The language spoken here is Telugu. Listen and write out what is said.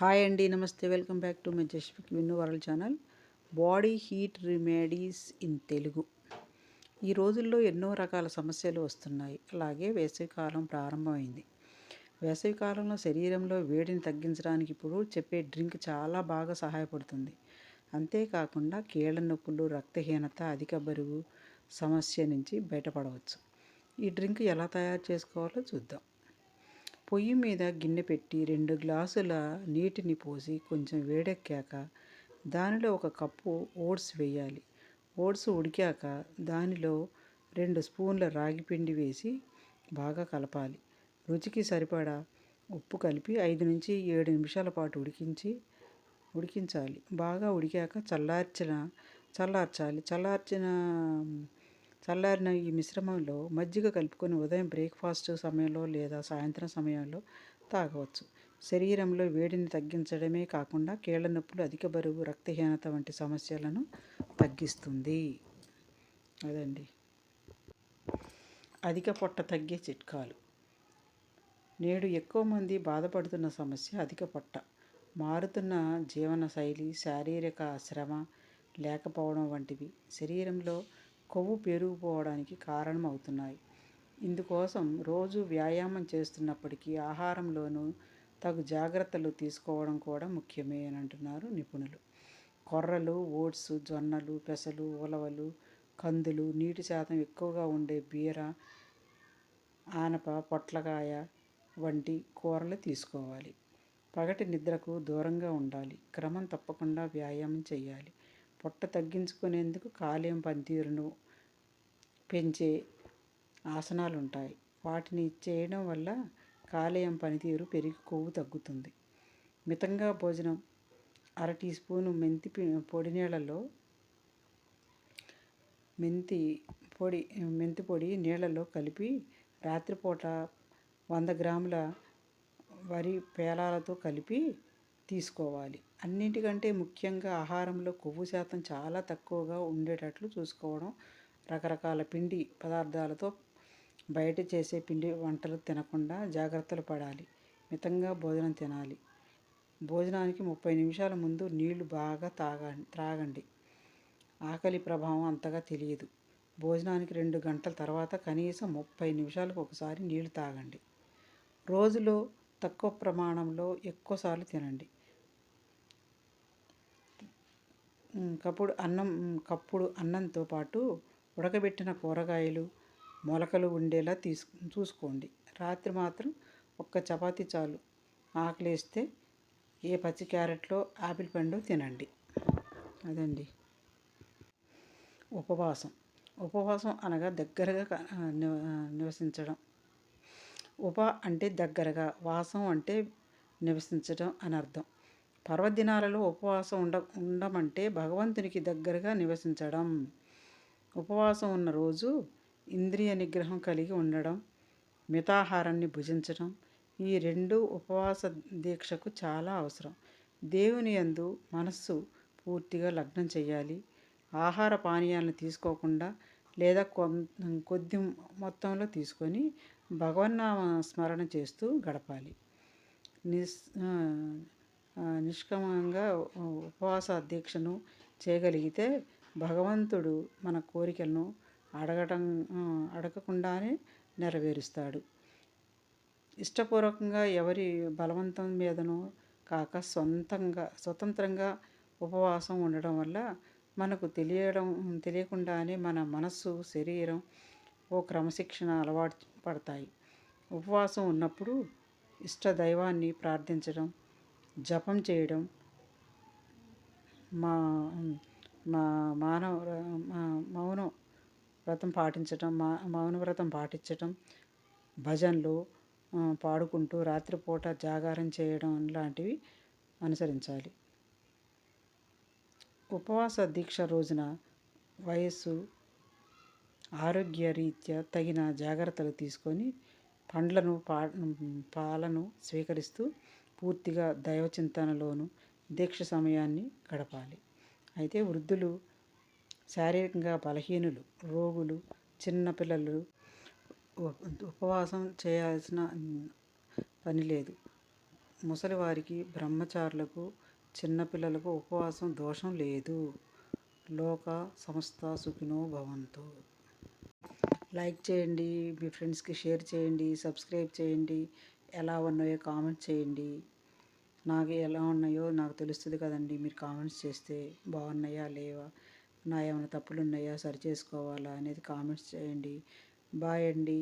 హాయ్ అండి, నమస్తే. Welcome back to my Jaswik Vinnu world channel. Body heat remedies in Telugu. ఈ రోజుల్లో ఎన్నో రకాల సమస్యలు వస్తున్నాయి. అలాగే వేసవికాలం ప్రారంభమైంది. వేసవికాలంలో శరీరంలో వేడిని తగ్గించడానికి ఇప్పుడు చెప్పే డ్రింక్ చాలా బాగా సహాయపడుతుంది. అంతేకాకుండా కీళ్ళ నొప్పులు, రక్తహీనత, అధిక బరువు సమస్య నుంచి బయటపడవచ్చు. ఈ డ్రింక్ ఎలా తయారు చేసుకోవాలో చూద్దాం. పొయ్యి మీద గిన్నె పెట్టి 2 గ్లాసుల నీటిని పోసి కొంచెం వేడెక్కాక దానిలో 1 కప్పు ఓట్స్ వేయాలి. ఓట్స్ ఉడికాక దానిలో 2 స్పూన్ల రాగి పిండి వేసి బాగా కలపాలి. రుచికి సరిపడా ఉప్పు కలిపి 5 నుంచి 7 నిమిషాల పాటు ఉడికించాలి. బాగా ఉడికాక చల్లార్చాలి. చల్లారిన ఈ మిశ్రమంలో మజ్జిగ కలుపుకొని ఉదయం బ్రేక్ఫాస్ట్ సమయంలో లేదా సాయంత్రం సమయంలో తాగవచ్చు. శరీరంలో వేడిని తగ్గించడమే కాకుండా కీళ్ళ నొప్పులు, అధిక బరువు, రక్తహీనత వంటి సమస్యలను తగ్గిస్తుంది. అదండి. అధిక పొట్ట తగ్గే చిట్కాలు. నేడు ఎక్కువ మంది బాధపడుతున్న సమస్య అధిక పొట్ట. మారుతున్న జీవనశైలి, శారీరక శ్రమ లేకపోవడం వంటివి శరీరంలో కొవ్వు పెరిగిపోవడానికి కారణం అవుతున్నాయి. ఇందుకోసం రోజు వ్యాయామం చేస్తున్నప్పటికీ ఆహారంలోనూ తగు జాగ్రత్తలు తీసుకోవడం కూడా ముఖ్యమే అని అంటున్నారు నిపుణులు. కొర్రలు, ఓట్స్, జొన్నలు, పెసలు, ఉలవలు, కందులు, నీటి శాతం ఎక్కువగా ఉండే బీర, ఆనప, పొట్లకాయ వంటి కూరలు తీసుకోవాలి. పగటి నిద్రకు దూరంగా ఉండాలి. క్రమం తప్పకుండా వ్యాయామం చేయాలి. పొట్ట తగ్గించుకునేందుకు కాలేయం పనితీరును పెంచే ఆసనాలు ఉంటాయి. వాటిని చేయడం వల్ల కాలేయం పనితీరు పెరిగి కొవ్వు తగ్గుతుంది. మితంగా భోజనం. 1/2 టీ స్పూను మెంతి పొడి నీళ్ళలో కలిపి రాత్రిపూట 100 గ్రాముల వరి పేలాలతో కలిపి తీసుకోవాలి. అన్నిటికంటే ముఖ్యంగా ఆహారంలో కొవ్వు శాతం చాలా తక్కువగా ఉండేటట్లు చూసుకోవడం. రకరకాల పిండి పదార్థాలతో బయట చేసే పిండి వంటలు తినకుండా జాగ్రత్తలు పడాలి. మితంగా భోజనం తినాలి. భోజనానికి 30 నిమిషాల ముందు నీళ్లు బాగా త్రాగండి. ఆకలి ప్రభావం అంతగా తెలియదు. భోజనానికి 2 గంటల తర్వాత కనీసం 30 నిమిషాలకు ఒకసారి నీళ్లు తాగండి. రోజులో తక్కువ ప్రమాణంలో ఎక్కువసార్లు తినండి. కప్పుడు అన్నంతో పాటు ఉడకబెట్టిన కూరగాయలు, మొలకలు ఉండేలా చూసుకోండి. రాత్రి మాత్రం 1 చపాతీ చాలు. ఆకలేస్తే ఏ పచ్చి క్యారెట్లో, ఆపిల్ పండు తినండి. అదండి. ఉపవాసం అనగా దగ్గరగా నివసించడం. అంటే దగ్గరగా, వాసం అంటే నివసించడం అని అర్థం. పర్వదినాలలో ఉపవాసం ఉండమంటే భగవంతునికి దగ్గరగా నివసించడం. ఉపవాసం ఉన్న రోజు ఇంద్రియ నిగ్రహం కలిగి ఉండడం, మితాహారాన్ని భుజించడం, ఈ 2 ఉపవాస దీక్షకు చాలా అవసరం. దేవుని యందు మనస్సు పూర్తిగా లగ్నం చేయాలి. ఆహార పానీయాలను తీసుకోకుండా లేదా కొద్ది మొత్తంలో తీసుకొని భగవన్నామ స్మరణ చేస్తూ గడపాలి. నిష్కామంగా ఉపవాస దీక్షను చేయగలిగితే భగవంతుడు మన కోరికలను అడగకుండానే నెరవేరుస్తాడు. ఇష్టపూర్వకంగా ఎవరి బలవంతం మీదనో కాక స్వతంత్రంగా ఉపవాసం ఉండడం వల్ల మనకు తెలియకుండానే మన మనస్సు, శరీరం ఓ క్రమశిక్షణ అలవాటు పడతాయి. ఉపవాసం ఉన్నప్పుడు ఇష్ట దైవాన్ని ప్రార్థించడం, జపం చేయడం, మౌన వ్రతం పాటించడం, భజనలు పాడుకుంటూ రాత్రిపూట జాగారం చేయడం లాంటివి అనుసరించాలి. ఉపవాస దీక్ష రోజున వయస్సు, ఆరోగ్య రీత్యా తగిన జాగ్రత్తలు తీసుకొని పండ్లను, పాలను స్వీకరిస్తూ పూర్తిగా దైవచింతనలోను దీక్ష సమయాన్ని గడపాలి. అయితే వృద్ధులు, శారీరకంగా బలహీనులు, రోగులు, చిన్నపిల్లలు ఉపవాసం చేయాల్సిన పని లేదు. ముసలివారికి, బ్రహ్మచారులకు, చిన్నపిల్లలకు ఉపవాసం దోషం లేదు. లోక సమస్త సుఖినో భవంతు. లైక్ చేయండి, మీ ఫ్రెండ్స్కి షేర్ చేయండి, సబ్స్క్రైబ్ చేయండి. ఎలా ఉన్నాయో కామెంట్ చేయండి. నాకు ఎలా ఉన్నాయో నాకు తెలుస్తుంది కదండి. మీరు కామెంట్స్ చేస్తే బాగున్నాయా లేవా, నా ఏమైనా తప్పులు ఉన్నాయా సరి చేసుకోవాలా అనేది కామెంట్స్ చేయండి. బాయ్ అండి.